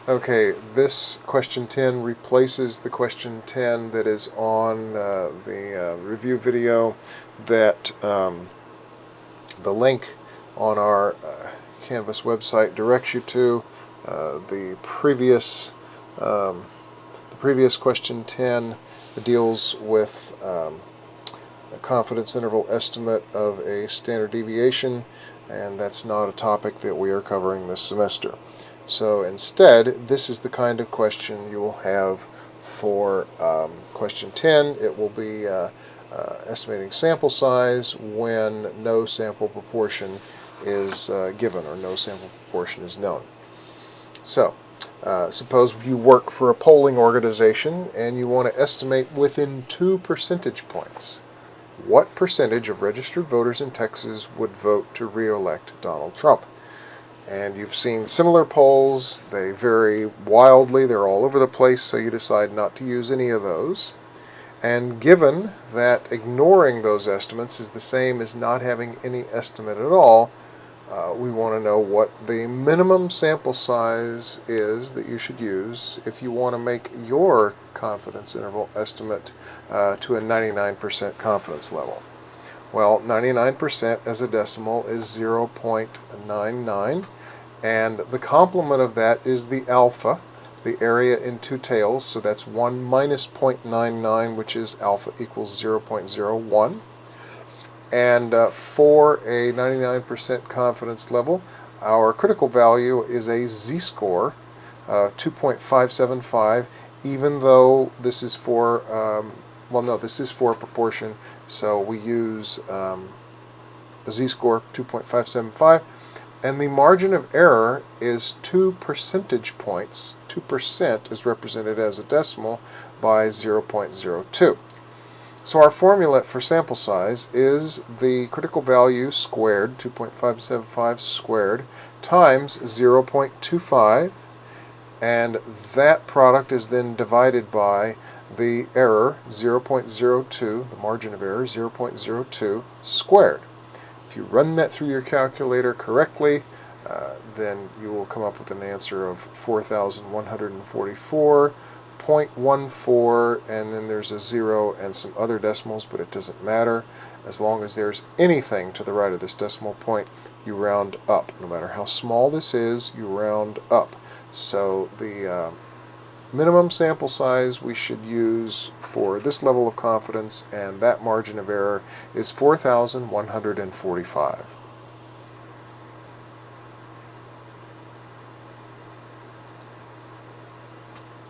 Okay, this question 10 replaces the question 10 that is on the review video that the link on our Canvas website directs you to. The previous question 10 deals with a confidence interval estimate of a standard deviation, and that's not a topic that we are covering this semester. So instead, this is the kind of question you will have for question 10. It will be estimating sample size when no sample proportion is given or no sample proportion is known. So, suppose you work for a polling organization and you want to estimate within 2 percentage points. What percentage of registered voters in Texas would vote to re-elect Donald Trump? And you've seen similar polls. They vary wildly. They're all over the place, so you decide not to use any of those. And given that ignoring those estimates is the same as not having any estimate at all, we want to know what the minimum sample size is that you should use if you want to make your confidence interval estimate to a 99% confidence level. Well, 99% as a decimal is 0.99, and the complement of that is the alpha, the area in 2 tails, so that's 1 minus 0.99, which is alpha equals 0.01. And for a 99% confidence level, our critical value is a z-score, 2.575, even though this is for, this is for proportion, so we use a z-score 2.575, and the margin of error is 2 percentage points. 2% is represented as a decimal by 0.02. So our formula for sample size is the critical value squared, 2.575 squared, times 0.25, and that product is then divided by the error, 0.02, the margin of error, 0.02 squared. If you run that through your calculator correctly, then you will come up with an answer of 4,144.14, and then there's a 0 and some other decimals, but it doesn't matter. As long as there's anything to the right of this decimal point, you round up. No matter how small this is, you round up. So the minimum sample size we should use for this level of confidence and that margin of error is 4,145.